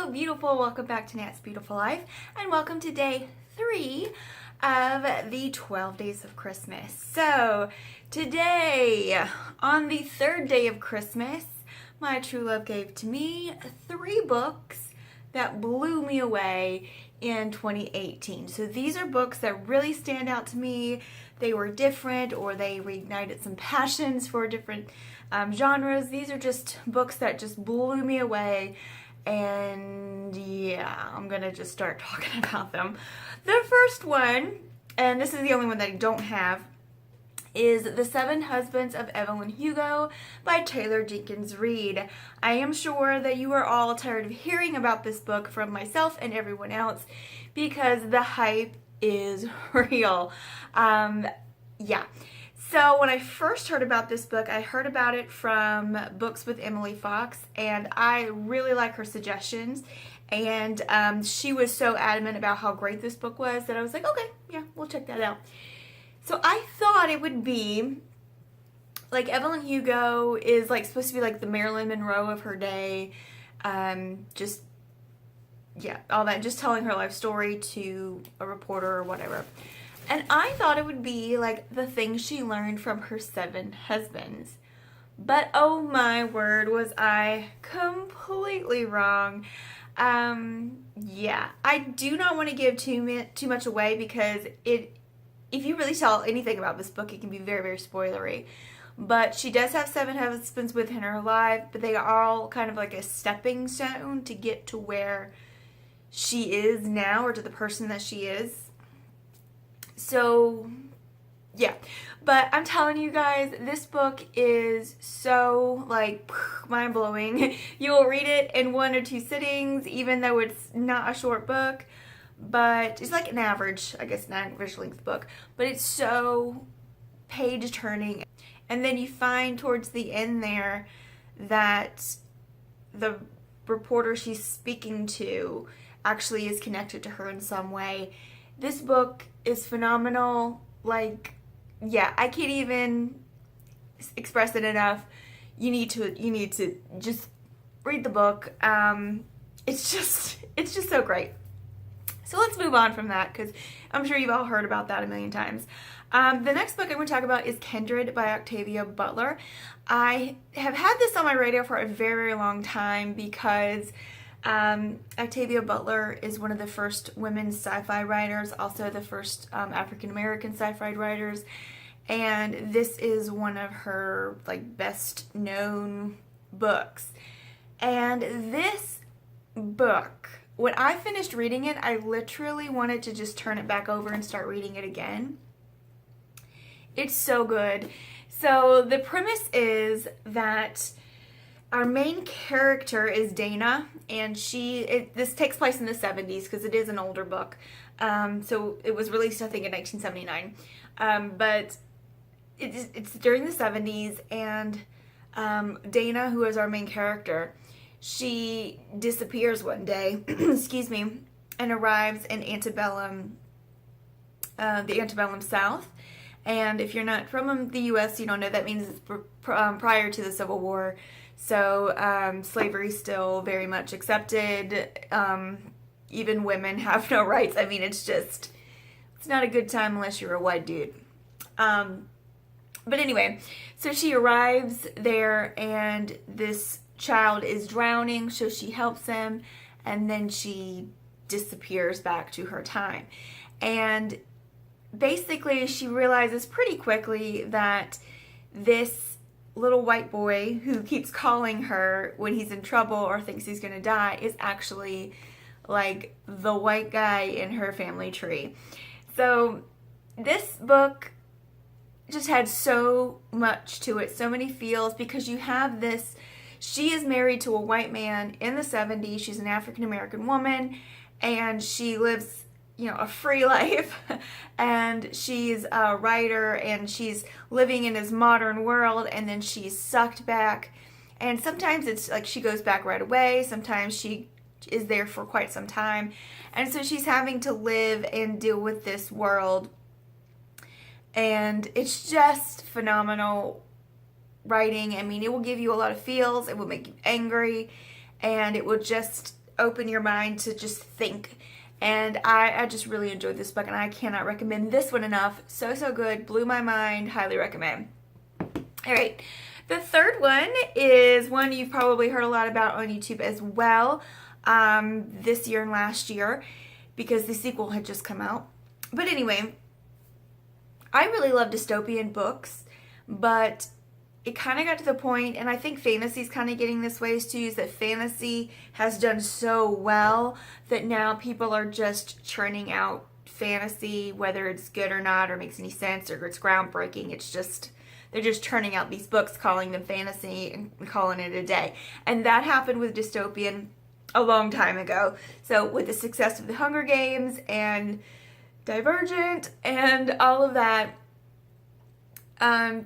Hello, beautiful. Welcome back to Nat's Beautiful Life, and welcome to day 3 of the 12 days of Christmas. So, today, on the 3rd day of Christmas, my true love gave to me 3 books that blew me away in 2018. So these are books that really stand out to me. They were different, or they reignited some passions for different genres. These are just books that just blew me away. And yeah, I'm gonna just start talking about them. The first one, and this is the only one that I don't have, is The 7 Husbands of Evelyn Hugo by Taylor Jenkins Reid. I am sure that you are all tired of hearing about this book from myself and everyone else because the hype is real. Yeah. So when I first heard about this book, I heard about it from Books with Emily Fox, and I really like her suggestions. And she was so adamant about how great this book was that I was like, okay, yeah, we'll check that out. So I thought it would be like Evelyn Hugo is like supposed to be like the Marilyn Monroe of her day. Just, yeah, all that, just telling her life story to a reporter or whatever. And I thought it would be like the things she learned from her 7 husbands. But oh my word, was I completely wrong. Yeah, I do not want to give too much away because if you really tell anything about this book, it can be very, very spoilery. But she does have 7 husbands within her life, but they are all kind of like a stepping stone to get to where she is now, or to the person that she is. So, yeah. But I'm telling you guys, this book is so, like, mind-blowing. You will read it in 1 or 2 sittings, even though it's not a short book. But it's like an average, I guess, an average length book. But it's so page-turning. And then you find towards the end there that the reporter she's speaking to actually is connected to her in some way. This book is phenomenal. Like, yeah, I can't even express it enough. You need to just read the book. It's just so great. So let's move on from that because I'm sure you've all heard about that a million times. The next book I'm going to talk about is Kindred by Octavia Butler. I have had this on my radar for a very, very long time because Octavia Butler is one of the first women sci-fi writers, also the first African-American sci-fi writers, and this is one of her like best known books. And this book, when I finished reading it, I literally wanted to just turn it back over and start reading it again. It's so good. So the premise is that our main character is Dana, and this takes place in the 70s because it is an older book. So it was released, I think, in 1979. But it's during the 70s, and Dana, who is our main character, she disappears one day, excuse me, and arrives in antebellum, the antebellum South. And if you're not from the U.S., you don't know, that means it's prior to the Civil War. So slavery is still very much accepted. Even women have no rights. I mean, it's not a good time unless you're a white dude. But anyway, so she arrives there and this child is drowning, so she helps him, and then she disappears back to her time. And basically she realizes pretty quickly that this little white boy who keeps calling her when he's in trouble or thinks he's gonna die is actually like the white guy in her family tree. So this book just had so much to it, so many feels, because you have this, she is married to a white man in the 70s, she's an African-American woman, and she lives, you know, a free life, and she's a writer, and she's living in his modern world, and then she's sucked back, and sometimes it's like she goes back right away, sometimes she is there for quite some time, and so she's having to live and deal with this world, and it's just phenomenal writing. I mean, it will give you a lot of feels, it will make you angry, and it will just open your mind to just think. And I just really enjoyed this book, and I cannot recommend this one enough. So, so good. Blew my mind. Highly recommend. All right. The third one is one you've probably heard a lot about on YouTube as well, this year and last year, because the sequel had just come out. But anyway, I really love dystopian books, but it kind of got to the point, and I think fantasy's kind of getting this way too, is that fantasy has done so well that now people are just churning out fantasy, whether it's good or not, or makes any sense, or it's groundbreaking. It's just, they're just churning out these books, calling them fantasy, and calling it a day. And that happened with dystopian a long time ago. So with the success of the Hunger Games and Divergent and all of that,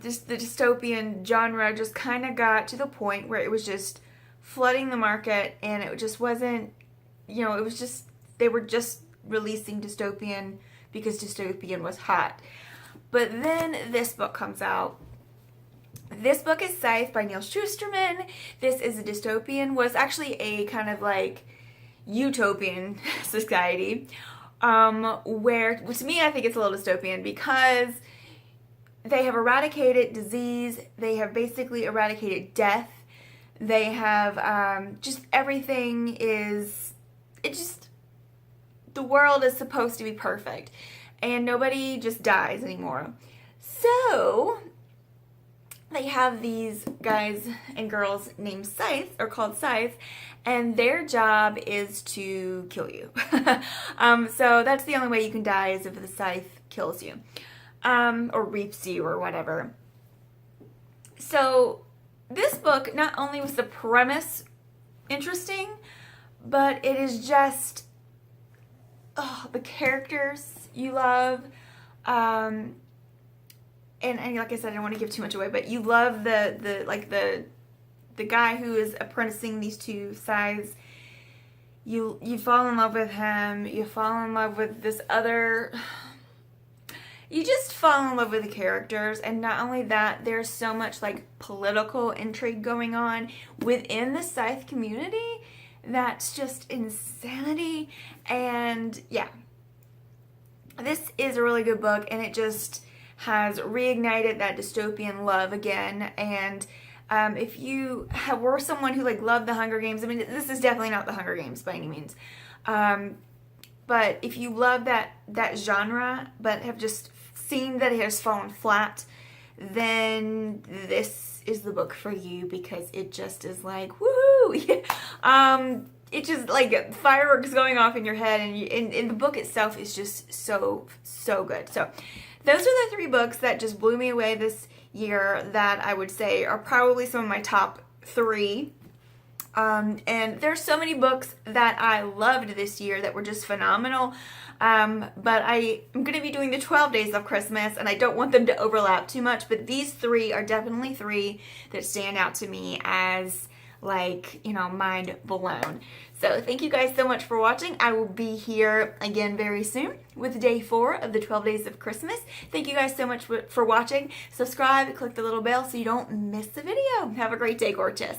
just the dystopian genre just kind of got to the point where it was just flooding the market, and it just wasn't, you know, it was just, they were just releasing dystopian because dystopian was hot. But then this book comes out. This book is Scythe by Neal Shusterman. This is a dystopian, was actually a kind of like utopian society, where, to me, I think it's a little dystopian because they have eradicated disease. They have basically eradicated death. They have just everything is, it just, the world is supposed to be perfect, and nobody just dies anymore. So they have these guys and girls named Scythe, or called Scythe, and their job is to kill you. So that's the only way you can die, is if the Scythe kills you. Or reaps you, or whatever. So this book, not only was the premise interesting, but it is just, the characters you love, and like I said, I don't want to give too much away, but you love the guy who is apprenticing these two Scythes. You fall in love with him. You fall in love with this other. You just fall in love with the characters, and not only that, there's so much like political intrigue going on within the Scythe community that's just insanity. And yeah, this is a really good book, and it just has reignited that dystopian love again. And if you were someone who like loved the Hunger Games, I mean, this is definitely not the Hunger Games by any means, but if you love that genre but have just seen that it has fallen flat, then this is the book for you, because it just is like, woohoo! It just like fireworks going off in your head, and the book itself is just so good. So those are the three books that just blew me away this year, that I would say are probably some of my top three. And there's so many books that I loved this year that were just phenomenal. But I am going to be doing the 12 Days of Christmas, and I don't want them to overlap too much, but these three are definitely three that stand out to me as, like, you know, mind blown. So thank you guys so much for watching. I will be here again very soon with day 4 of the 12 Days of Christmas. Thank you guys so much for watching. Subscribe, click the little bell so you don't miss a video. Have a great day, gorgeous.